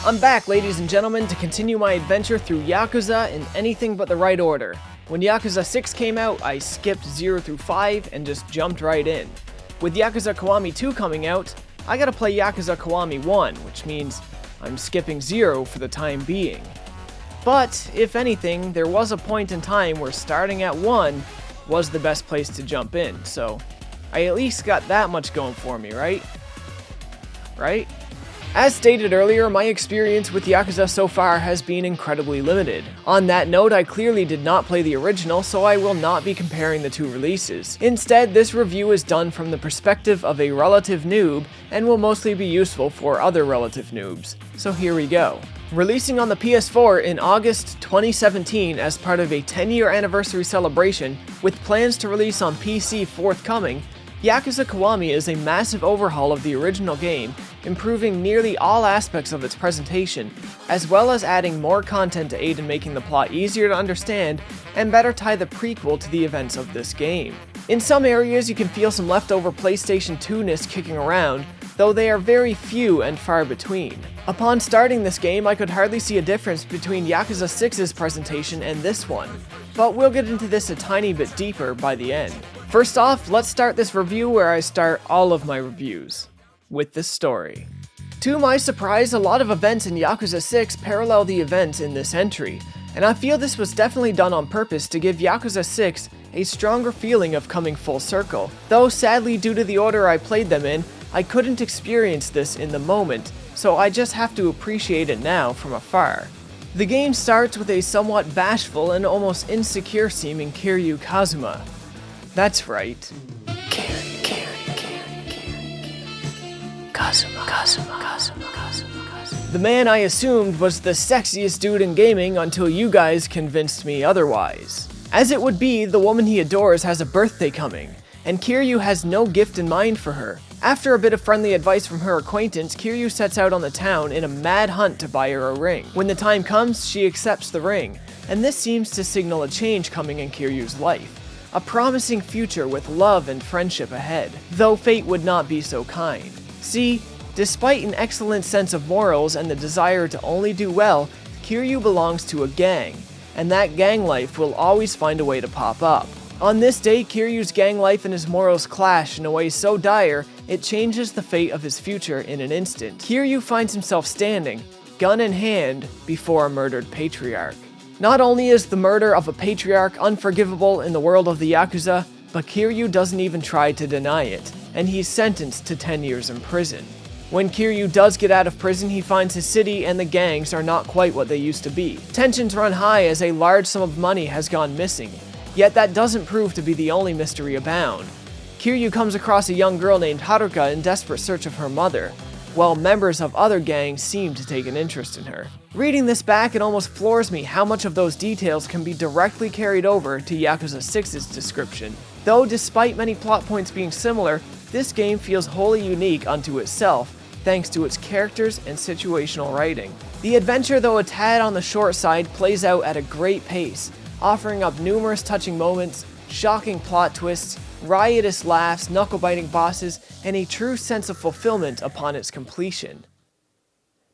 I'm back, ladies and gentlemen, to continue my adventure through Yakuza in anything but the right order. When Yakuza 6 came out, I skipped 0 through 5 and just jumped right in. With Yakuza Kiwami 2 coming out, I gotta play Yakuza Kiwami 1, which means I'm skipping 0 for the time being. But, if anything, there was a point in time where starting at 1 was the best place to jump in, so I at least got that much going for me, right? Right? As stated earlier, my experience with Yakuza so far has been incredibly limited. On that note, I clearly did not play the original, so I will not be comparing the two releases. Instead, this review is done from the perspective of a relative noob, and will mostly be useful for other relative noobs. So here we go. Releasing on the PS4 in August 2017 as part of a 10-year anniversary celebration, with plans to release on PC forthcoming, Yakuza Kiwami is a massive overhaul of the original game, improving nearly all aspects of its presentation, as well as adding more content to aid in making the plot easier to understand and better tie the prequel to the events of this game. In some areas you can feel some leftover PlayStation 2-ness kicking around, though they are very few and far between. Upon starting this game, I could hardly see a difference between Yakuza 6's presentation and this one, but we'll get into this a tiny bit deeper by the end. First off, let's start this review where I start all of my reviews, with the story. To my surprise, a lot of events in Yakuza 6 parallel the events in this entry, and I feel this was definitely done on purpose to give Yakuza 6 a stronger feeling of coming full circle, though sadly due to the order I played them in, I couldn't experience this in the moment, so I just have to appreciate it now from afar. The game starts with a somewhat bashful and almost insecure seeming Kiryu Kazuma. That's right. The man I assumed was the sexiest dude in gaming until you guys convinced me otherwise. As it would be, the woman he adores has a birthday coming, and Kiryu has no gift in mind for her. After a bit of friendly advice from her acquaintance, Kiryu sets out on the town in a mad hunt to buy her a ring. When the time comes, she accepts the ring, and this seems to signal a change coming in Kiryu's life. A promising future with love and friendship ahead, though fate would not be so kind. See, despite an excellent sense of morals and the desire to only do well, Kiryu belongs to a gang, and that gang life will always find a way to pop up. On this day, Kiryu's gang life and his morals clash in a way so dire, it changes the fate of his future in an instant. Kiryu finds himself standing, gun in hand, before a murdered patriarch. Not only is the murder of a patriarch unforgivable in the world of the Yakuza, but Kiryu doesn't even try to deny it, and he's sentenced to 10 years in prison. When Kiryu does get out of prison, he finds his city and the gangs are not quite what they used to be. Tensions run high as a large sum of money has gone missing, yet that doesn't prove to be the only mystery abound. Kiryu comes across a young girl named Haruka in desperate search of her mother, while members of other gangs seem to take an interest in her. Reading this back, it almost floors me how much of those details can be directly carried over to Yakuza 6's description. Though despite many plot points being similar, this game feels wholly unique unto itself, thanks to its characters and situational writing. The adventure, though a tad on the short side, plays out at a great pace, offering up numerous touching moments, shocking plot twists, riotous laughs, knuckle-biting bosses, and a true sense of fulfillment upon its completion.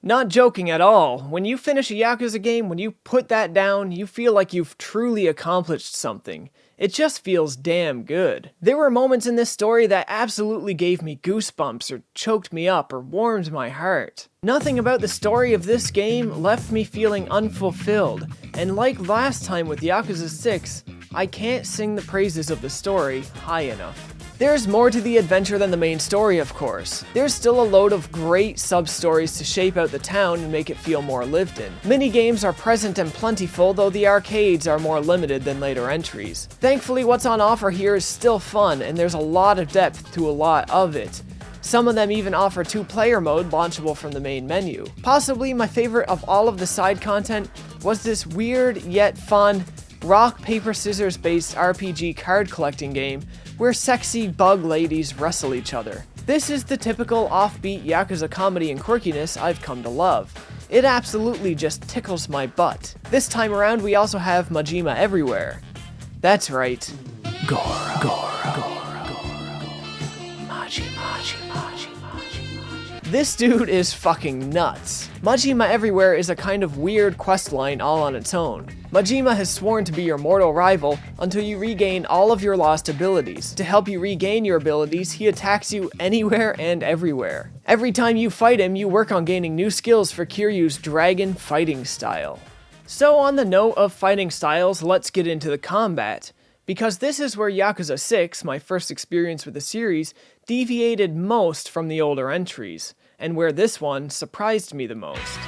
Not joking at all, when you finish a Yakuza game, when you put that down, you feel like you've truly accomplished something. It just feels damn good. There were moments in this story that absolutely gave me goosebumps, or choked me up, or warmed my heart. Nothing about the story of this game left me feeling unfulfilled, and like last time with Yakuza 6, I can't sing the praises of the story high enough. There's more to the adventure than the main story, of course. There's still a load of great sub-stories to shape out the town and make it feel more lived in. Mini-games are present and plentiful, though the arcades are more limited than later entries. Thankfully, what's on offer here is still fun, and there's a lot of depth to a lot of it. Some of them even offer 2-player mode launchable from the main menu. Possibly my favorite of all of the side content was this weird yet fun rock, paper, scissors based RPG card collecting game where sexy bug ladies wrestle each other. This is the typical offbeat Yakuza comedy and quirkiness I've come to love. It absolutely just tickles my butt. This time around we also have Majima everywhere. That's right. Goro. This dude is fucking nuts. Majima Everywhere is a kind of weird questline all on its own. Majima has sworn to be your mortal rival until you regain all of your lost abilities. To help you regain your abilities, he attacks you anywhere and everywhere. Every time you fight him, you work on gaining new skills for Kiryu's dragon fighting style. So on the note of fighting styles, let's get into the combat. Because this is where Yakuza 6, my first experience with the series, deviated most from the older entries, and where this one surprised me the most.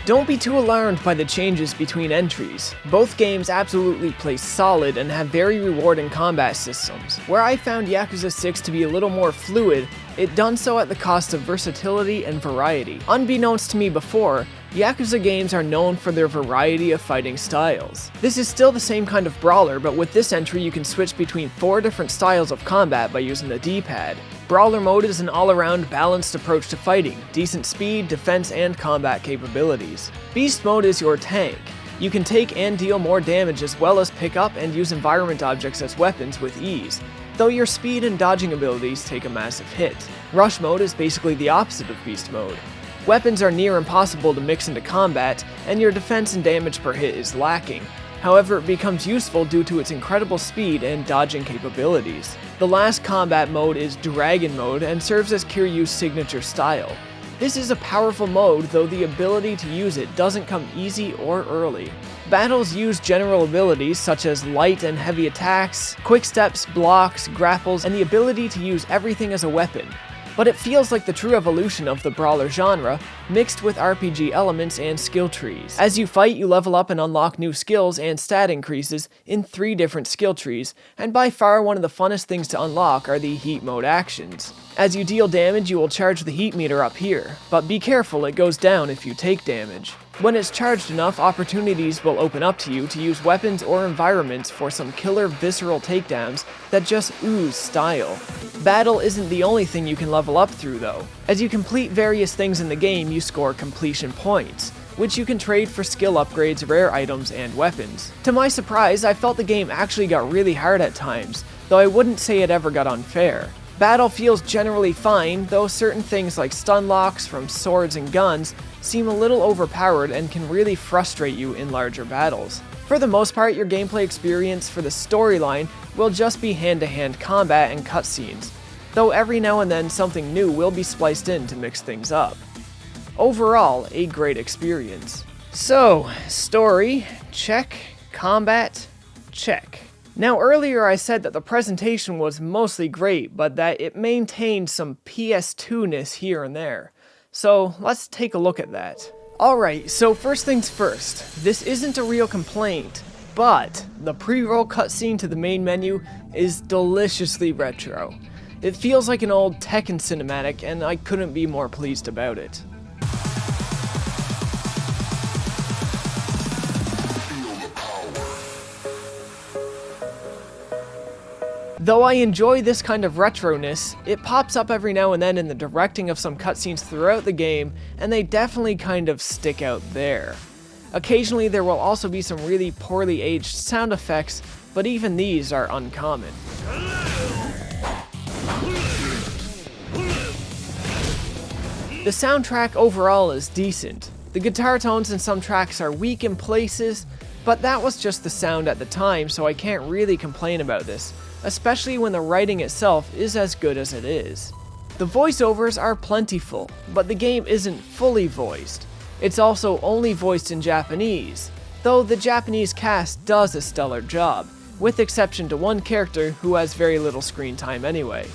Don't be too alarmed by the changes between entries. Both games absolutely play solid and have very rewarding combat systems. Where I found Yakuza 6 to be a little more fluid, it done so at the cost of versatility and variety. Unbeknownst to me before, Yakuza games are known for their variety of fighting styles. This is still the same kind of brawler, but with this entry you can switch between 4 different styles of combat by using the D-pad. Brawler mode is an all-around balanced approach to fighting, decent speed, defense, and combat capabilities. Beast mode is your tank. You can take and deal more damage as well as pick up and use environment objects as weapons with ease, though your speed and dodging abilities take a massive hit. Rush mode is basically the opposite of Beast mode. Weapons are near impossible to mix into combat, and your defense and damage per hit is lacking. However, it becomes useful due to its incredible speed and dodging capabilities. The last combat mode is Dragon mode and serves as Kiryu's signature style. This is a powerful mode, though the ability to use it doesn't come easy or early. Battles use general abilities such as light and heavy attacks, quick steps, blocks, grapples, and the ability to use everything as a weapon. But it feels like the true evolution of the brawler genre, mixed with RPG elements and skill trees. As you fight, you level up and unlock new skills and stat increases in 3 different skill trees, and by far one of the funnest things to unlock are the heat mode actions. As you deal damage, you will charge the heat meter up here, but be careful, it goes down if you take damage. When it's charged enough, opportunities will open up to you to use weapons or environments for some killer visceral takedowns that just ooze style. Battle isn't the only thing you can level up through though. As you complete various things in the game, you score completion points, which you can trade for skill upgrades, rare items, and weapons. To my surprise, I felt the game actually got really hard at times, though I wouldn't say it ever got unfair. Battle feels generally fine, though certain things like stun locks from swords and guns seem a little overpowered and can really frustrate you in larger battles. For the most part, your gameplay experience for the storyline will just be hand-to-hand combat and cutscenes, though every now and then something new will be spliced in to mix things up. Overall, a great experience. So, story, check. Combat, check. Now earlier I said that the presentation was mostly great, but that it maintained some PS2-ness here and there. So let's take a look at that. Alright, so first things first, this isn't a real complaint, but the pre-roll cutscene to the main menu is deliciously retro. It feels like an old Tekken cinematic, and I couldn't be more pleased about it. Though I enjoy this kind of retroness, it pops up every now and then in the directing of some cutscenes throughout the game, and they definitely kind of stick out there. Occasionally there will also be some really poorly aged sound effects, but even these are uncommon. The soundtrack overall is decent. The guitar tones in some tracks are weak in places, but that was just the sound at the time, so I can't really complain about this, especially when the writing itself is as good as it is. The voiceovers are plentiful, but the game isn't fully voiced. It's also only voiced in Japanese, though the Japanese cast does a stellar job, with exception to one character who has very little screen time anyway.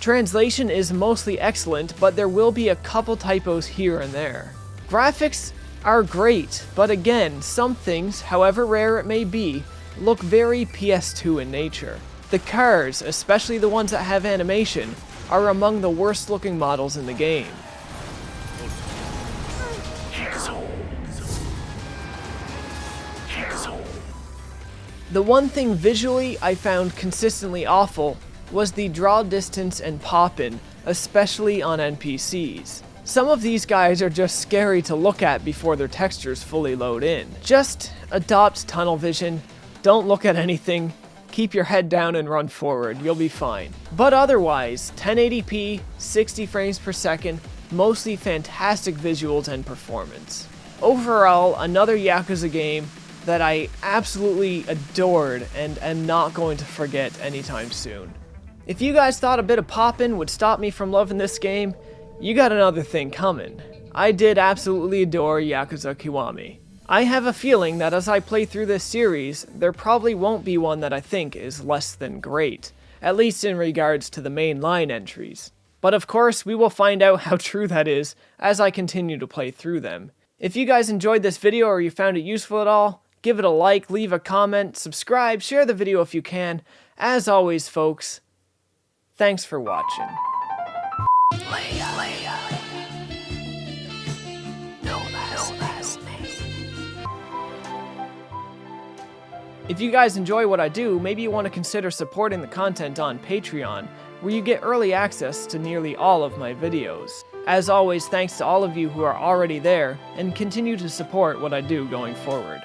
Translation is mostly excellent, but there will be a couple typos here and there. Graphics are great, but again, some things, however rare it may be, look very PS2 in nature. The cars, especially the ones that have animation, are among the worst looking models in the game. The one thing visually I found consistently awful was the draw distance and pop-in, especially on NPCs. Some of these guys are just scary to look at before their textures fully load in. Just adopt tunnel vision, don't look at anything, keep your head down and run forward, you'll be fine. But otherwise, 1080p, 60 frames per second, mostly fantastic visuals and performance. Overall, another Yakuza game that I absolutely adored and am not going to forget anytime soon. If you guys thought a bit of poppin' would stop me from loving this game, you got another thing coming. I did absolutely adore Yakuza Kiwami. I have a feeling that as I play through this series, there probably won't be one that I think is less than great, at least in regards to the main line entries. But of course, we will find out how true that is as I continue to play through them. If you guys enjoyed this video or you found it useful at all, give it a like, leave a comment, subscribe, share the video if you can. As always, folks, thanks for watching. If you guys enjoy what I do, maybe you want to consider supporting the content on Patreon, where you get early access to nearly all of my videos. As always, thanks to all of you who are already there, and continue to support what I do going forward.